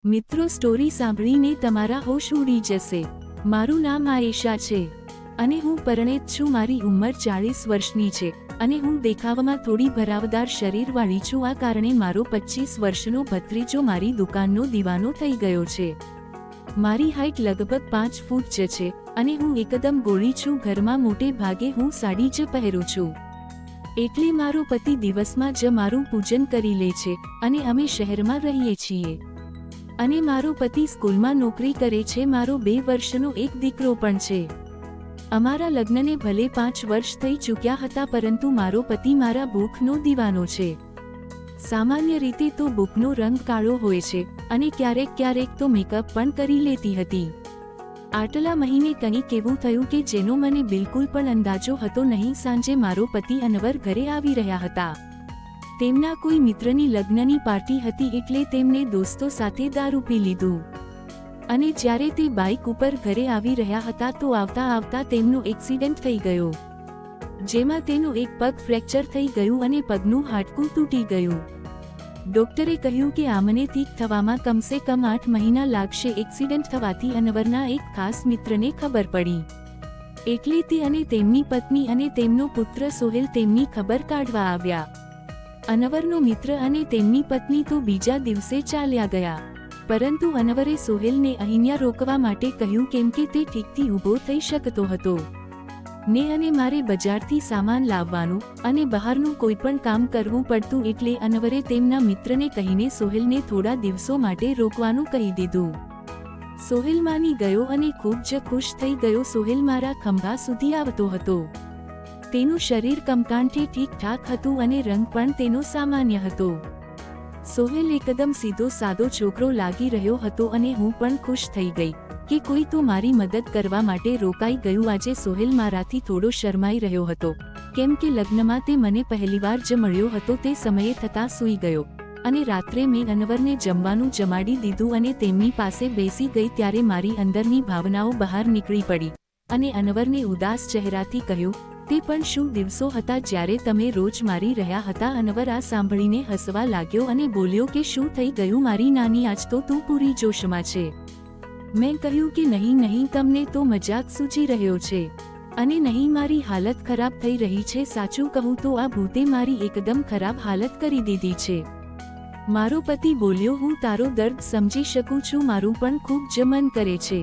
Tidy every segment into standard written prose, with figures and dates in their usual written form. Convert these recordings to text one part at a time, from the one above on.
મિત્રો, સ્ટોરી સાંભળીને તમારા હોશ ઉડી જશે। મારું નામ આયેશા છે અને હું પરણિત છું। મારી ઉંમર 40 વર્ષની છે અને હું દેખાવમાં થોડી ભરાવદાર શરીરવાળી છું। આ કારણે મારો 25 વર્ષનો ભત્રીજો મારી દુકાનનો દીવાનો થઈ ગયો છે। મારી હાઈટ લગભગ 5 ફૂટ જ છે અને હું એકદમ ગોળી છું। ઘરમાં મોટે ભાગે હું સાડી જ પહેરું છું, એટલે મારો પતિ દિવસમાં જ મારું પૂજન કરી લે છે અને અમે શહેરમાં રહીએ છીએ અને મારો પતિ સ્કૂલમાં નોકરી કરે છે। મારો 2 વર્ષનો એક દીકરો પણ છે। અમારા લગ્નને ભલે 5 વર્ષ થઈ ચૂક્યા હતા, પરંતુ મારો પતિ મારા બુકનો દીવાનો છે। સામાન્ય રીતે તો બુકનો રંગ કાળો હોય છે અને ક્યારેક ક્યારેક તો મેકઅપ પણ કરી લેતી હતી। આટલા મહિને કંઈક એવું થયું કે જેનો મને બિલકુલ પણ અંદાજો હતો નહીં। સાંજે મારો પતિ અનવર ઘરે આવી રહ્યા હતા। તેમના કોઈ મિત્રની લગ્નની પાર્ટી હતી, એટલે તેમને દોસ્તો સાથે દારૂ પી લીધું અને જ્યારે તે બાઇક ઉપર ઘરે આવી રહ્યા હતા તો આવતા આવતા તેમનો એક્સિડન્ટ થઈ ગયો, જેમાં તેનું એક પગ ફ્રેક્ચર થઈ ગયું અને પગનું હાડકું તૂટી ગયું। ડોક્ટરે કહ્યું કે આમને ઠીક થવામાં કમસે કમ 8 મહિના લાગશે। એક્સિડન્ટ થવાથી અનવરના એક ખાસ મિત્રને ખબર પડી, એટલે તે અને તેમની પત્ની અને તેમનો પુત્ર સોહેલ તેમની ખબર કાઢવા આવ્યા। અનવરનો મિત્ર અને તેમની પત્ની તો બીજા દિવસે ચાલ્યા ગયા, પરંતુ અનવરે સોહેલને અહીંયા રોકવા માટે કહ્યું, કેમ કે તે ઠીકથી ઊભો થઈ શકતો હતો ને અને મારે બજારથી સામાન લાવવાનું અને બહારનું કોઈ પણ કામ કરવું પડતું, એટલે અનવરે તેમના મિત્રને કહીને સોહેલને થોડા દિવસો માટે રોકવાનું કહી દીધું। સોહેલ માની ગયો અને ખૂબ જ ખુશ થઈ ગયો। સોહેલ મારા ખંભા સુધી આવતો હતો। તેનું શરીર કમકાંઠે ઠીકઠાક હતું અને રંગ પણ તેનો સામાન્ય હતો। સોહેલ એકદમ સીધો સાદો છોકરો લાગી રહ્યો હતો અને હું પણ ખુશ થઈ ગઈ કે કોઈ તો મારી મદદ કરવા માટે રોકાઈ ગયું। આજે સોહેલ મારાથી થોડો શરમાઈ રહ્યો હતો, કેમ કે લગ્નમાં તે મને પહેલીવાર જ મળ્યો હતો। તે સમયે થતાં સૂઈ ગયો અને રાત્રે મેં અનવરને જમવાનું જમાડી દીધું અને તેમની પાસે બેસી ગઈ ત્યારે મારી અંદરની ભાવનાઓ બહાર નીકળી પડી અને અનવરને ઉદાસ ચહેરાથી કહ્યું, તે પણ શું દિવસો હતા જ્યારે તમે રોજ મારી રહ્યા હતા? અનવર આ સાંભળીને હસવા લાગ્યો અને બોલ્યો કે શું થઈ ગયું મારી નાની, આજ તો તું પૂરી જોશમાં છે। મેં કહ્યું કે નહીં નહીં, તમને તો મજાક સૂજી રહ્યો છે અને નહીં, મારી હાલત ખરાબ થઈ રહી છે। સાચું કહું તો આ ભૂતે મારી એકદમ ખરાબ હાલત કરી દીધી છે। મારો પતિ બોલ્યો, હું તારો દર્દ સમજી શકું છું, મારું પણ ખૂબ જ મન કરે છે,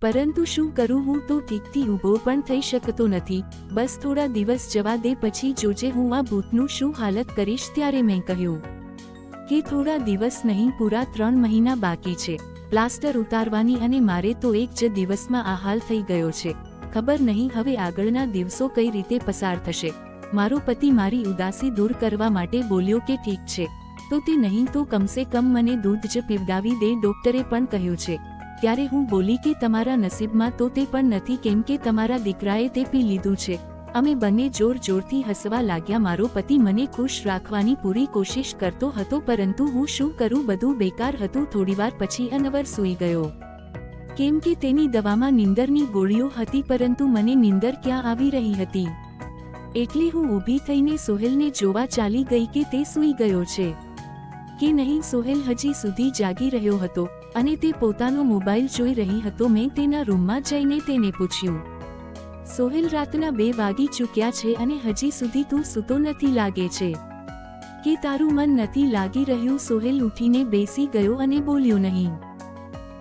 પરંતુ શું કરું? હું તો ઠીકથી ઊભો પણ થઈ શકતો નથી। બસ થોડા દિવસ જવા દે, પછી જોજે હું આ ભૂતનું શું હાલત કરીશ। ત્યારે મેં કહ્યું કે થોડા દિવસ નહીં, પૂરા 3 મહિના બાકી છે પ્લાસ્ટર ઉતારવાની અને મારે તો એક જ દિવસમાં આ હાલ થઈ ગયો છે। ખબર નહીં હવે આગળના દિવસો કઈ રીતે પસાર થશે। મારો પતિ મારી ઉદાસી દૂર કરવા માટે બોલ્યો કે ઠીક છે, તો તે નહીં તો કમસે કમ મને દૂધ જ પીવડાવી દે, ડોક્ટરે પણ કહ્યું છે। ત્યારે હું બોલી કે તમારા નસીબમાં તો તે પણ નથી, કેમ કે તમારા દીકરાએ તે પી લીધું છે। અમે બંને જોર જોરથી હસવા લાગ્યા। મારો પતિ મને ખુશ રાખવાની પૂરી કોશિશ કરતો હતો, પરંતુ હું શું કરું, બધું બેકાર હતું। થોડીવાર પછી અનવર સૂઈ ગયો, કેમ કે તેની દવામાં નીંદરની ગોળીઓ હતી, પરંતુ મને નીંદર ક્યાં આવી રહી હતી, એટલે હું ઊભી થઈને સોહેલને જોવા ચાલી ગઈ કે તે સૂઈ ગયો છે કે નહીં। સોહેલ હજી સુધી જાગી રહ્યો હતો અને તે પોતાનો મોબાઈલ જોઈ રહી હતો। મેં તેના રૂમમાં જઈને તેને પૂછ્યું, સોહેલ, રાતના 2 વાગી ચૂક્યા છે અને હજી સુધી તું સૂતો નથી, લાગે છે કે તારું મન નથી લાગી રહ્યું? સોહેલ ઉઠીને બેસી ગયો અને બોલ્યો, નહીં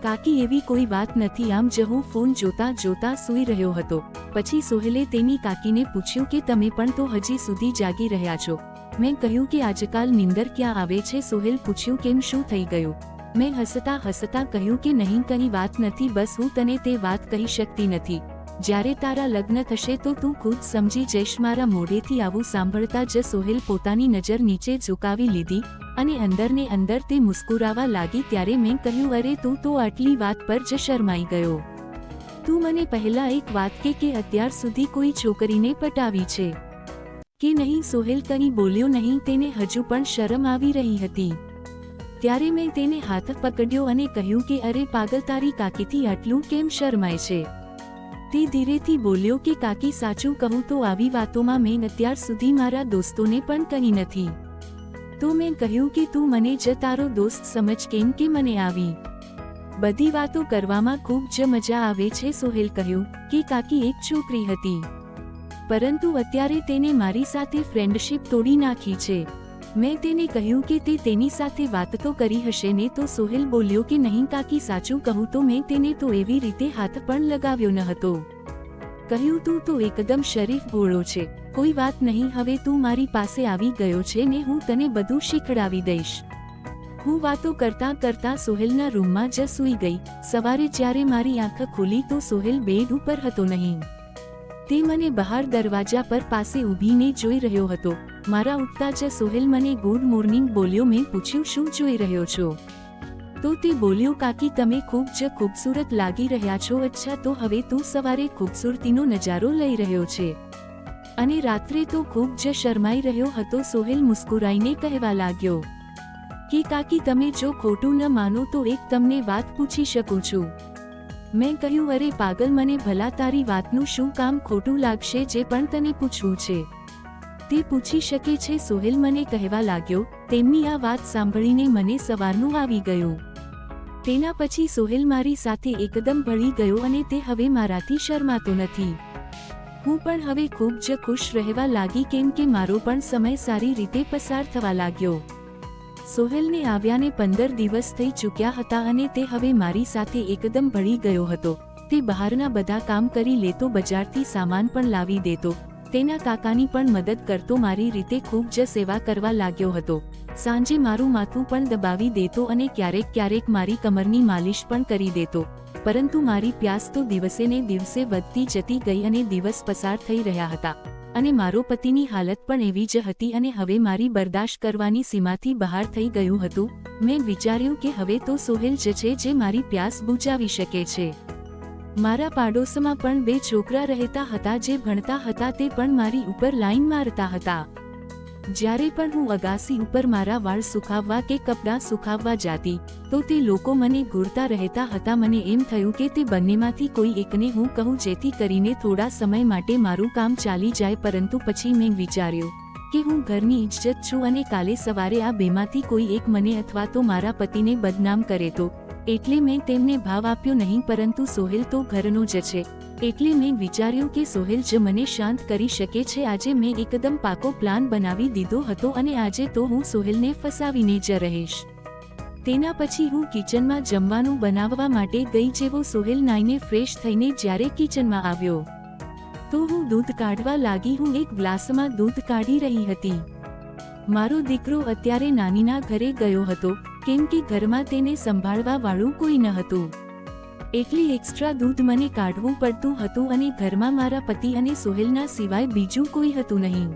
કાકી, એવી કોઈ વાત નથી, આમ જ હું ફોન જોતા જોતા સૂઈ રહ્યો હતો। પછી સોહેલે તેની કાકીને પૂછ્યું કે તમે પણ તો હજી સુધી જાગી રહ્યા છો? મેં કહ્યું કે આજકાલ નીંદર ક્યાં આવે છે? સોહેલ પૂછ્યું, કેમ, શું થઈ ગયું? મેં હસતા હસતા કહ્યું કે નહીં, કંઈ વાત નથી, બસ હું તને તે વાત કહી શકતી નથી। જ્યારે તારા લગ્ન થશે તો તું ખુદ સમજી જઈશ। મારા મોઢેથી આવું સાંભળતા જ સોહેલ પોતાની નજર નીચે ઝુકાવી લીધી અને અંદરને અંદર તે મુસ્કુરાવા લાગી। ત્યારે મેં કહ્યું, અરે તું તો આટલી વાત પર જ શરમાઈ ગયો। તું મને પહેલા એક વાત કે અત્યાર સુધી કોઈ છોકરીને પટાવી છે કે નહીં? સોહેલ કંઈ બોલ્યો નહીં, તેને હજુ પણ શરમ આવી રહી હતી। ત્યારે મેં તેને હાથ પકડ્યો અને કહ્યું કે અરે પાગલ, તારી કાકીથી આટલું કેમ શરમાય છે? તે ધીરેથી બોલ્યો કે કાકી, સાચું કહું તો આવી વાતોમાં મેં અત્યાર સુધી મારા દોસ્તોને પણ કહી નથી। તો તો મેં કહ્યું કે તું મને જ તારો દોસ્ત સમજ, કેમ કે મને આવી બધી વાતો કરવામાં ખૂબ જ મજા આવે છે. સોહેલ કહ્યું કે કાકી એક છોકરી હતી, પરંતુ અત્યારે તેને મારી સાથે ફ્રેન્ડશિપ તોડી નાખી છે. મેં તેને કહ્યું કે તે તેની સાથે વાત તો કરી હશે ને? તો સોહેલ બોલ્યો કે નહીં કાકી, સાચું કહું તો મેં તેને તો એવી રીતે હાથ પણ લગાવ્યો ન હતો. કહ્યું તું તો એકદમ શરીફ ભોળો છે, કોઈ વાત નહીં, હવે તું મારી પાસે આવી ગયો છે ને હું તને બધું શીખડાવી દઈશ. હું વાતો કરતાં કરતાં સોહેલના રૂમમાં જ સૂઈ ગઈ. સવારે જ્યારે મારી આંખ ખુલી તો સોહેલ બેડ ઉપર હતો નહીં. તે મને બહાર દરવાજા પર પાસે ઊભીને જોઈ રહ્યો હતો. મારા ઉઠતા જ સોહેલ મને ગુડ મોર્નિંગ બોલ્યો. મેં પૂછ્યું શું જોઈ રહ્યો છો? તો તે બોલ્યો કાકી તમે ખૂબ જ ખૂબસૂરત લાગી રહ્યા છો. અચ્છા, તો હવે તું સવારે ખૂબસૂરતીનો નજારો લઈ રહ્યો છે અને રાત્રે તો ખૂબ જ શરમાઈ રહ્યો હતો. સોહેલ મુસ્કુરાઈને કહેવા લાગ્યો કે કાકી તમે જો ખોટું ન માનો તો એક તમને વાત પૂછી શકું છું. મેં કહ્યું અરે પાગલ, મને ભલા તારી વાતનું શું કામ ખોટું લાગશે? જે પણ તને પૂછવું છે તે પૂછી શકે છે. સોહેલ મને કહેવા લાગ્યો. તેમની આ વાત સાંભળીને મને સવારનું આવી ગયું. તેના પછી સોહેલ મારી સાથે એકદમ ભળી ગયો અને તે હવે મારાથી શરમાતો નથી. હું પણ હવે ખૂબ જ ખુશ રહેવા લાગી, કેમ કે મારો પણ સમય સારી રીતે પસાર થવા લાગ્યો. સોહેલને આવ્યાને 15 દિવસ થઈ ચૂક્યા હતા અને તે હવે મારી સાથે એકદમ ભળી ગયો હતો. તે બહારના બધા કામ કરી લેતો, બજારથી સામાન પણ લાવી દેતો, તેના કાકાની પણ મદદ કરતો, મારી રીતે ખૂબ જ સેવા કરવા લાગ્યો હતો. સાંજે મારું માથું પણ દબાવી દેતો અને ક્યારેક ક્યારેક મારી કમરની માલિશ પણ કરી દેતો. પરંતુ મારી પ્યાસ તો દિવસે ને દિવસે વધતી જતી ગઈ અને દિવસ પસાર થઈ રહ્યા હતા અને મારો પતિની હાલત પણ એવી જ હતી અને હવે મારી બરદાશ્ત કરવાની સીમાથી બહાર થઈ ગયું હતું. મેં વિચાર્યું કે હવે તો સોહેલ જ છે જે મારી પ્યાસ બુજાવી શકે છે. મારા પાડોશમાં પણ 2 છોકરા રહેતા હતા જે ભણતા હતા, તે પણ મારી ઉપર લાઈન મારતા હતા. જ્યારે પણ હું અગાસી ઉપર મારા વાળ સુકાવવા કે કપડાં સુકાવવા જાતી તો તે લોકો મને ઘૂરતા રહેતા હતા. મને એમ થયું કે તે બંનેમાંથી કોઈ એકને હું કહું જેથી કરીને થોડા સમય માટે મારું કામ ચાલી જાય. પરંતુ પછી મેં વિચાર્યું કે હું ઘરની ઇજ્જત છું અને કાલે સવારે આ બેમાંથી કોઈ એક મને અથવા તો મારા પતિને બદનામ કરે તો, એટલે મેં તેમને ભાવ આપ્યો નહીં. પરંતુ સોહેલ તો ઘરનો જ છે, એટલે મેં વિચાર્યું કે સોહેલ જ મને શાંત કરી શકે છે. આજે મેં એકદમ પાકો પ્લાન બનાવી દીધો હતો અને આજે તો હું સોહેલને ફસાવીને જ રહીશ. તેના પછી હું કિચનમાં જમવાનું બનાવવા માટે ગઈ. જેવો સોહેલ નાઈને ફ્રેશ થઈને જ્યારે કિચનમાં આવ્યો તો હું દૂધ કાઢવા લાગી. હું એક ગ્લાસમાં દૂધ કાઢી રહી હતી. મારો દીકરો અત્યારે નાનીના ઘરે ગયો હતો, કેમ કે ઘરમાં તેને સંભાળવા વાળું કોઈ ન હતું, એટલે એક્સ્ટ્રા દૂધ મને કાઢવું પડતું હતું અને ઘરમાં મારા પતિ અને સોહેલના સિવાય બીજું કોઈ હતું નહીં,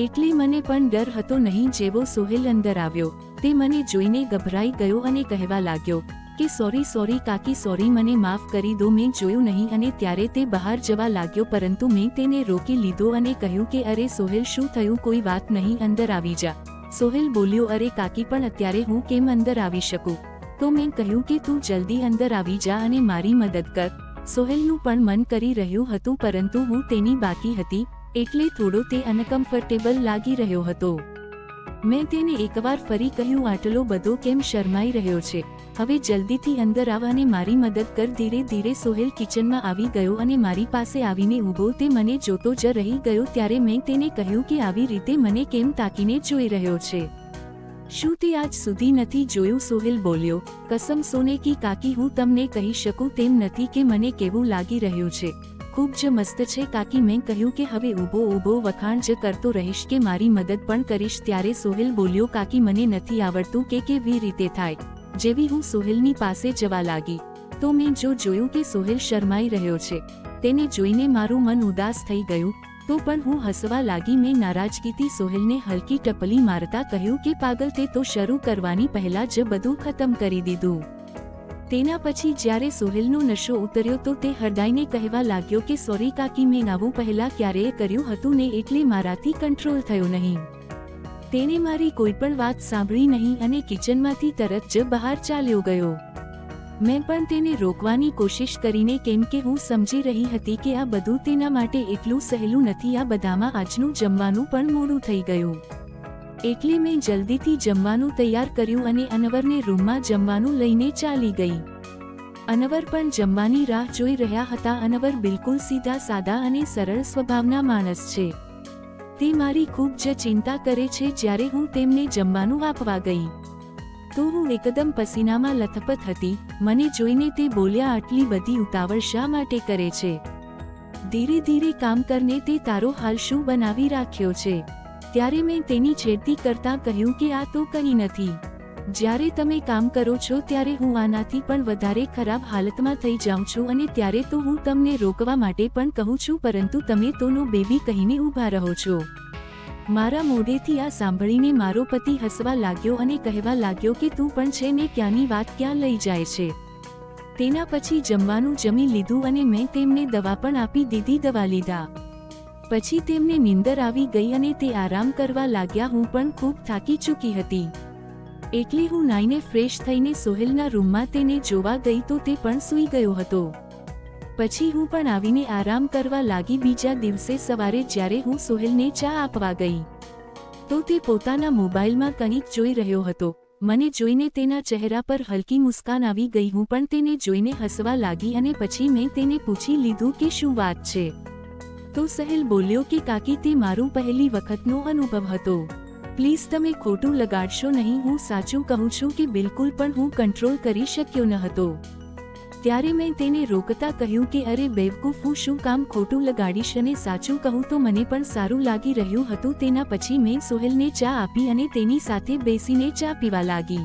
એટલે મને પણ ડર હતો નહીં. જેવો સોહેલ અંદર આવ્યો તે મને જોઈને ગભરાઈ ગયો અને કહેવા લાગ્યો કે સોરી કાકી, સોરી, મને માફ કરી દો, મેં જોયું નહીં. અને ત્યારે તે બહાર જવા લાગ્યો, પરંતુ મેં તેને રોકી લીધો અને કહ્યું કે અરે સોહેલ, શું થયું? કોઈ વાત નહીં, અંદર આવી જા. સોહેલ બોલ્યો અરે કાકી, પણ અત્યારે હું કેમ અંદર આવી શકું? તો મેં કહ્યું કે તું જલ્દી અંદર આવી જા અને મારી મદદ કર. સોહેલનું પણ મન કરી રહ્યું હતું, પરંતુ હું તેની બાકી હતી એટલે થોડો તે અનકમ્ફર્ટેબલ લાગી રહ્યો હતો. મેં તેને એકવાર ફરી કહ્યું આટલો બધો કેમ શરમાઈ રહ્યો છે? હવે જલ્દીથી અંદર આવ અને મારી મદદ કર. ધીરે ધીરે સોહેલ કિચનમાં આવી ગયો અને મારી પાસે આવીને ઊભો. તે મને જોતો જ રહી ગયો. ત્યારે મેં તેને કહ્યું કે આવી રીતે મને કેમ તાકીને જોઈ રહ્યો છે? શું તે આજ સુધી નથી જોયું? સોહેલ બોલ્યો કસમ સોને કી કાકી, હું તમને કહી શકું તેમ નથી કે મને કેવું લાગી રહ્યું છે. ખૂબ જ મસ્ત છે કાકી. મેં કહ્યું કે હવે ઊભો વખાણ જ કરતો રહીશ કે મારી મદદ પણ કરીશ. ત્યારે સોહેલ બોલ્યો કાકી, મને નથી આવડતું કે કેવી રીતે થાય. જેવી હું સોહેલની પાસે જવા લાગી તો મેં જોયું કે સોહેલ શરમાઈ રહ્યો છે. તેને જોઈને મારું મન ઉદાસ થઈ ગયું. તો પણ હું હસવા લાગી. મેં નારાજગીથી સોહેલને હલકી ટપલી મારતા કહ્યું કે પાગલ, તે તો શરૂ કરવાની પહેલા જ બધું ખતમ કરી દીધું. તેના પછી જ્યારે સોહેલનો નશો ઉતર્યો તો તે હરડાઈને કહેવા લાગ્યો કે સોરી કાકી, મેં આવું પહેલા ક્યારેય કર્યું હતું ને, એટલે મારાથી કંટ્રોલ થયો નહીં. તેને મારી કોઈ પણ વાત સાંભળી નહીં અને કિચનમાંથી તરત જ બહાર ચાલ્યો ગયો. મેં પણ તેને રોકવાની કોશિશ કરીને, કેમ કે હું સમજી રહી હતી કે આ બધું તેના માટે એટલું સહેલું નથી. આ બધામાં આજનું જમવાનું પણ મોડું થઈ ગયું, એટલે મેં જલ્દીથી જમવાનું તૈયાર કર્યું અને અનવરને રૂમમાં જમવાનું લઈને ચાલી ગઈ. અનવર પણ જમવાની રાહ જોઈ રહ્યા હતા. અનવર બિલકુલ સીધા સાદા અને સરળ સ્વભાવના માણસ છે. તે મારી ખૂબ જ ચિંતા કરે છે. જ્યારે હું તેમને જમવાનું આપવા ગઈ તો હું એકદમ પસીનામાં લથપથ હતી. મને જોઈને તે બોલ્યા, આટલી બધી ઉતાવળ શા માટે કરે છે? ધીરે ધીરે કામ કરને, તે તારો હાલ શું બનાવી રાખ્યો છે? ત્યારે મેં તેની છેડતી કરતાં કહ્યું કે આ તો કંઈ નથી. જ્યારે તમે કામ કરો છો ત્યારે હું આનાથી પણ વધારે ખરાબ હાલતમાં થઈ જાઉં છું અને ત્યારે તો હું તમને રોકવા માટે પણ કહું છું, પરંતુ તમે તો નો બેબી કહીને ઊભા રહો છો. મારા મોઢેથી આ સાંભળીને મારો પતિ હસવા લાગ્યો અને કહેવા લાગ્યો કે તું પણ છે ને, ક્યાંની વાત ક્યાં લઈ જાય છે. તેના પછી જમવાનું જમી લીધું અને મેં તેમને દવા પણ આપી દીધી. દવા લીધા પછી તેમને નીંદર આવી ગઈ અને તે આરામ કરવા લાગ્યા. હું પણ ખૂબ થાકી ચૂકી હતી એટલે હું નાઈને ફ્રેશ થઈને સોહેલના રૂમમાં તેને જોવા ગઈ તો તે પણ સૂઈ ગયો હતો. પછી હું પણ આવીને આરામ કરવા લાગી. બીજા દિવસે સવારે જ્યારે હું સોહેલને ચા આપવા ગઈ તો તે પોતાના મોબાઈલમાં કંઈક જોઈ રહ્યો હતો. મને જોઈને તેના ચહેરા પર હલકી મુસ્કાન આવી ગઈ. હું પણ તેને જોઈને હસવા લાગી અને પછી મેં તેને પૂછી લીધું કે શું વાત છે. તો સહેલ બોલ્યો કે કાકી, તે મારું પહેલી વખતનો અનુભવ હતો. પ્લીઝ તમે ખોટું લગાડશો નહીં. હું સાચું કહું છું કે બિલકુલ પણ હું કંટ્રોલ કરી શક્યો ન હતો. ત્યારે મેં તેને રોકતા કહ્યું કે અરે બેવકૂફ, હું શું કામ ખોટું લગાડીશ? અને સાચું કહું તો મને પણ સારું લાગી રહ્યું હતું. તેના પછી મેં સોહેલને ચા આપી અને તેની સાથે બેસીને ચા પીવા લાગી.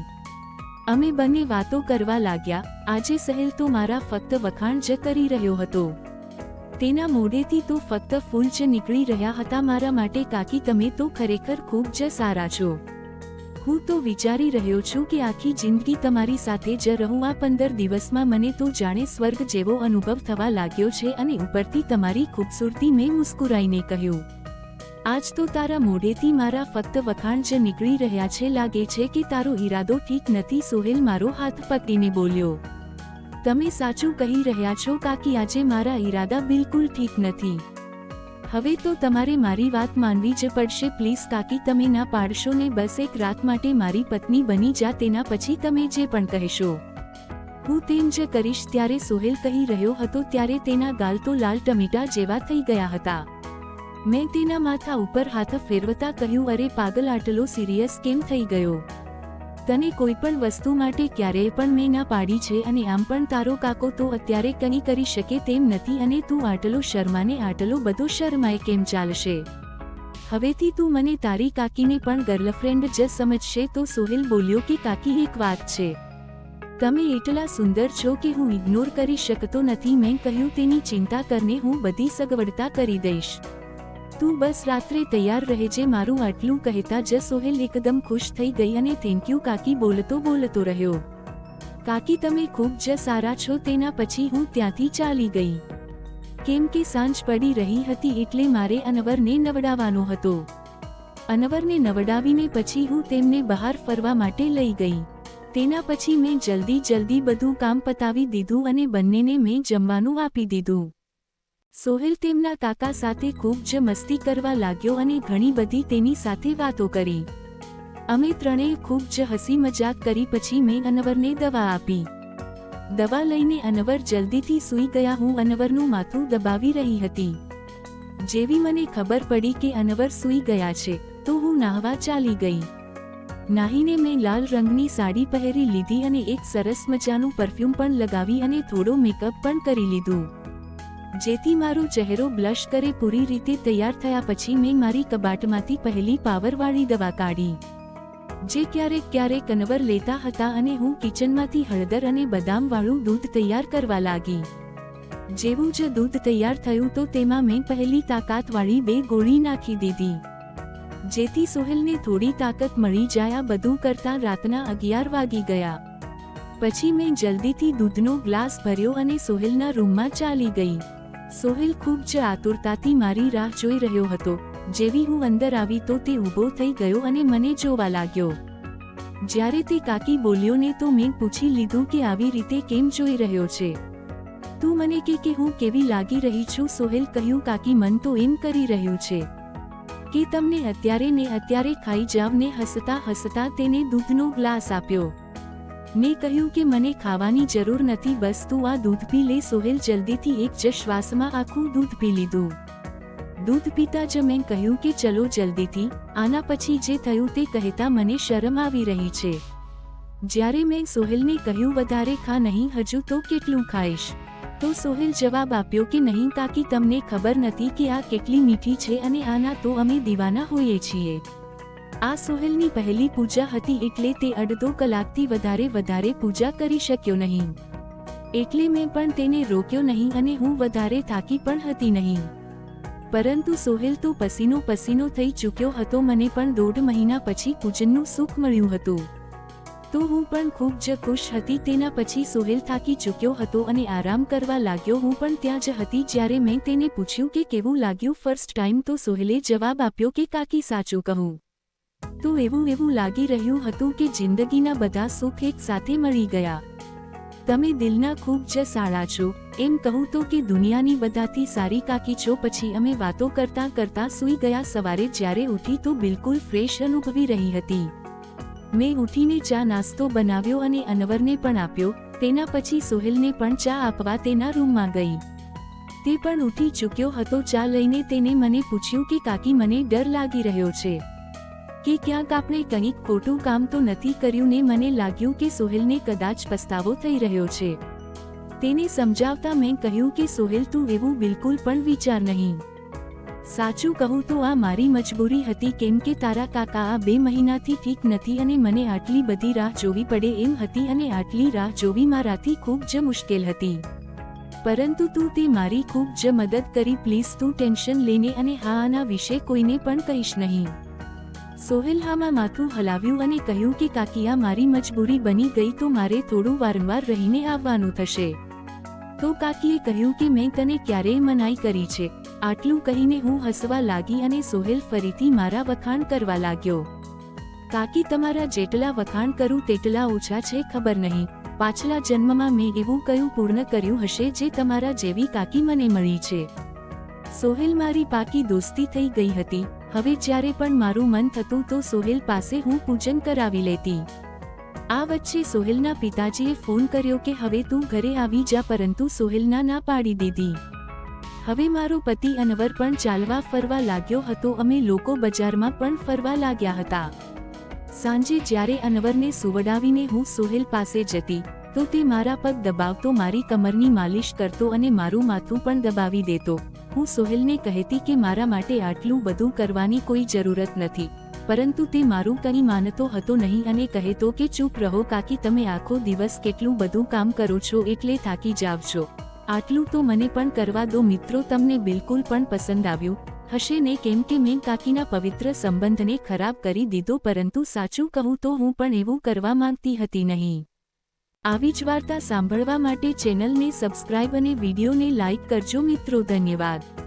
અમે બંને વાતો કરવા લાગ્યા. આજે સહેલ તો મારા ફક્ત વખાણ જ કરી રહ્યો હતો. તેના મોઢેથી તો ફક્ત ફૂલ જ નીકળી રહ્યા હતા મારા માટે. કાકી, તમે તો ખરેખર ખૂબ જ સારા છો. હું તો વિચારી રહ્યો છું કે આખી જિંદગી તમારી સાથે જ રહું. આ 15 દિવસમાં મને તો જાણે સ્વર્ગ જેવો અનુભવ થવા લાગ્યો છે. અને ઉપરથી તમારી ખૂબસૂરતી. મેં મુસ્કુરાઈને કહ્યું, આજ તો તારા મોઢેથી મારા ફક્ત વખાણ જ નીકળી રહ્યા છે. લાગે છે કે તારો ઈરાદો ઠીક નથી. સોહેલ મારો હાથ પકડીને બોલ્યો, તમે સાચું કહી રહ્યા છો કાકી, આજે મારા ઈરાદા બિલકુલ ઠીક નથી. હવે તો તમારે મારી વાત માનવી જ પડશે. પ્લીઝ કાકી, તમે ના પાડશો ને? બસ એક રાત માટે મારી પત્ની બની જા. તેના પછી તમે જે પણ કહેશો હું તેમ જ કરીશ. ત્યારે સોહેલ કહી રહ્યો હતો ત્યારે તેના ગાલ તો લાલ ટમેટા જેવા થઈ ગયા હતા. મેં તેના માથા ઉપર હાથ ફેરવતા કહ્યું, અરે પાગલ, આટલો સિરિયસ કેમ થઈ ગયો? તને કોઈ પણ વસ્તુ માટે ક્યારેય પણ મેં ના પાડી છે. અને આમ પણ તારો કાકો તો અત્યારે કંઈ કરી શકે તેમ નથી. અને તું આટલો શર્માને, આટલો બધો શરમાય કેમ ચાલશે? હવેથી તું મને તારી કાકીને પણ ગર્લફ્રેન્ડ જ સમજશે. તો સોહેલ બોલ્યો કે કાકી, એક વાત છે. તમે એટલા સુંદર છો કે હું ઇગ્નોર કરી શકતો નથી. મેં કહ્યું, તેની ચિંતા કરને, હું બધી સગવડતા કરી દઈશ. તું બસ રાત્રે તૈયાર રહેજે મારું. આટલું કહેતા જ સોહેલ એકદમ ખુશ થઈ ગઈ અને થેન્ક યુ કાકી બોલતો રહ્યો. કાકી, તમે ખૂબ જ સારા છો. તેના પછી હું ત્યાંથી ચાલી ગઈ. કેમ કે સાંજ પડી રહી હતી એટલે મારે અનવરને નવડાવવાનો હતો. અનવરને નવડાવીને પછી હું તેમને બહાર ફરવા માટે લઈ ગઈ. તેના પછી મેં જલ્દી બધું કામ પતાવી દીધું અને બંનેને મેં જમવાનું આપી દીધું. સોહેલ તેમના કાકા સાથે ખૂબ જ મસ્તી કરવા લાગ્યો અને ઘણી બધી તેની સાથે વાતો કરી. અમે ત્રણેય ખૂબ જ હસી મજાક કરી. પછી મેં અનવરને દવા આપી. દવા લઈને અનવર જલ્દીથી સૂઈ ગયા. હું અનવરનું માથું દબાવી રહી હતી. જેવી મને ખબર પડી કે અનવર સૂઈ ગયા છે તો હું નાહવા ચાલી ગઈ. નાહીને મેં લાલ રંગની સાડી પહેરી લીધી અને એક સરસ મજાનું પરફ્યુમ પણ લગાવી અને થોડો મેકઅપ પણ કરી લીધું, જેથી મારો ચહેરો બ્લશ કરે. પૂરી રીતે તૈયાર થયા પછી મેં મારી કબાટમાંથી પહેલી પાવરવાળી દવા કાઢી, જે ક્યારેક અનવર લેતા હતા, અને હું કિચનમાંથી હળદર અને બદામવાળું દૂધ તૈયાર કરવા લાગી. જેવું જ દૂધ તૈયાર થયું તો તેમાં મેં પહેલી તાકાતવાળી 2 ગોળી નાખી દીધી, જેથી સોહેલને થોડી તાકાત મળી જાય. આ બધું કરતાં રાતના 11 વાગી ગયા. પછી મેં જલ્દીથી દૂધનો ગ્લાસ ભર્યો અને સોહેલના રૂમમાં ચાલી ગઈ. સોહેલ ખૂબ જ આતુરતાથી મારી રાહ જોઈ રહ્યો હતો. જેવી હું અંદર આવી તો તે ઊભો થઈ ગયો અને મને જોવા લાગ્યો. જ્યારે તે કાકી બોલ્યો ને તો મેં પૂછી લીધું કે આવી રીતે કેમ જોઈ રહ્યો છે? તું મને કે હું કેવી લાગી રહી છું? સોહેલ કહ્યું, કાકી મન તો એમ કરી રહ્યું છે કે તમને અત્યારે ને અત્યારે ખાઈ જાવ ને હસતા હસતા તેને દૂધનો ગ્લાસ આપ્યો. મેં કહ્યું કે મને ખાવાની જરૂર નથી, બસ તું આ દૂધ પી લે. સોહેલ જલ્દીથી એક જ શ્વાસમાં આખું દૂધ પી લીધું. દૂધ પીતા જ મેં કહ્યું કે ચલો જલ્દીથી, આના પછી જે થયું તે કહેતા મને શરમ આવી રહી છે. જ્યારે મેં સોહેલને કહ્યું વધારે ખા નહીં, હજુ તો કેટલું ખાઈશ, તો સોહેલ જવાબ આપ્યો કે નહીં કાકી, તમને ખબર નથી કે આ કેટલી મીઠી છે અને આના તો અમે દીવાના હોઈએ છીએ. આ સોહેલની પહેલી પૂજા હતી એટલે તે અડધો કલાકથી વધારે પૂજા કરી શક્યો નહીં. એટલે મેં પણ તેને રોક્યો નહીં અને હું વધારે થાકી પણ હતી નહીં. પરંતુ સોહેલ તો પસીનો થઈ ચૂક્યો હતો. મને પણ 1.5 મહિના પછી પૂજનનું સુખ મળ્યું હતું, તો હું પણ ખૂબ જ ખુશ હતી. તેના પછી સોહેલ થાકી ચૂક્યો હતો અને આરામ કરવા લાગ્યો. હું પણ ત્યાં જ હતી જ્યારે મેં તેને પૂછ્યું કે કેવું લાગ્યું ફર્સ્ટ ટાઈમ, તો સોહેલે જવાબ આપ્યો કે કાકી સાચું કહું તો એવું લાગી રહ્યું હતું કે જિંદગીના બધા સુખ એક સાથે મળી ગયા. તમે દિલના ખૂબ જ સારા છો, એમ કહું તો કે દુનિયાની બધાથી સારી કાકી છો. પછી અમે વાતો કરતા સૂઈ ગયા. સવારે જ્યારે ઉઠી તો બિલકુલ ફ્રેશ અનુભવી રહી હતી. મેં ઉઠીને ચા નાસ્તો બનાવ્યો અને અનવરને પણ આપ્યો. તેના પછી સોહેલને પણ ચા આપવા તેના રૂમમાં ગઈ. તે પણ ઉઠી ચૂક્યો હતો. ચા લઈને તેને મને પૂછ્યું કે કાકી, મને ડર લાગી રહ્યો છે કે ક્યાંક આપણે કંઈક ખોટું કામ તો નથી કર્યું ને. મને લાગ્યું કે સોહેલને કદાચ પસ્તાવો થઈ રહ્યો છે. તેને સમજાવતા મેં કહ્યું કે સોહેલ, તું એવું બિલકુલ પણ વિચાર નહીં. સાચું કહું તો આ મારી મજબૂરી હતી, કેમ કે તારા કાકા આ 2 મહિનાથી ઠીક નથી અને મને આટલી બધી રાહ જોવી પડે એમ હતી અને આટલી રાહ જોવી મારાથી ખૂબ જ મુશ્કેલ હતી. પરંતુ તું તે મારી ખૂબ જ મદદ કરી. પ્લીઝ તું ટેન્શન લેને અને હા, આના વિશે કોઈને પણ કહીશ નહીં. સોહેલ હામાં માથું હલાવ્યું અને કહ્યું કે કાકી, આ મારી મજબૂરી બની ગઈ તો મારે થોડું વારંવાર રહીને આવવાનું થશે. તો કાકીએ કહ્યું કે મેં તને ક્યારેય મનાઈ કરી છે. આટલું કહીને હું હસવા લાગી અને સોહેલ ફરીથી મારા વખાણ કરવા લાગ્યો. કાકી, તમારા જેટલા વખાણ કરું તેટલા ઓછા છે. ખબર નહીં પાછલા જન્મમાં મેં એવું કયું પૂર્ણ કર્યું હશે જે તમારા જેવી કાકી મને મળી છે. સોહેલ મારી પાકી દોસ્તી થઈ ગઈ હતી. હવે જ્યારે પણ મારું મન થતું તો સોહેલ પાસે હું પૂજન કરાવી લેતી. આ વચ્ચે સોહેલના પિતાજીએ ફોન કર્યો કે હવે તું ઘરે આવી જા, પરંતુ સોહેલના ના પાડી દીધી. હવે મારો પતિ અનવર પણ ચાલવા ફરવા લાગ્યો હતો. અમે લોકો બજારમાં પણ ફરવા લાગ્યા હતા. સાંજે જ્યારે અનવરને સુવડાવીને હું સોહેલ પાસે જતી તો તે મારા પગ દબાવતો, મારી કમરની માલિશ કરતો અને મારું માથું પણ દબાવી દેતો. હું સોહેલને કહેતી કે મારા માટે આટલું બધું કરવાની કોઈ જરૂરત નથી, પરંતુ તે મારું કંઈ માનતો હતો નહીં અને કહેતો કે ચૂપ રહો કાકી, તમે આખો દિવસ કેટલું બધું કામ કરો છો એટલે થાકી જાવ છો. આટલું તો મને પણ કરવા દો. મિત્રો, તમને બિલકુલ પણ પસંદ આવ્યું હશે ને, કેમ કે મેં કાકીના પવિત્ર સંબંધને ખરાબ કરી દીધો. પરંતુ સાચું કહું તો હું પણ એવું કરવા માંગતી હતી નહીં. આવી જ વાર્તા સાંભળવા માટે ચેનલને સબસ્ક્રાઇબ અને વિડીયોને લાઇક કરજો મિત્રો. ધન્યવાદ.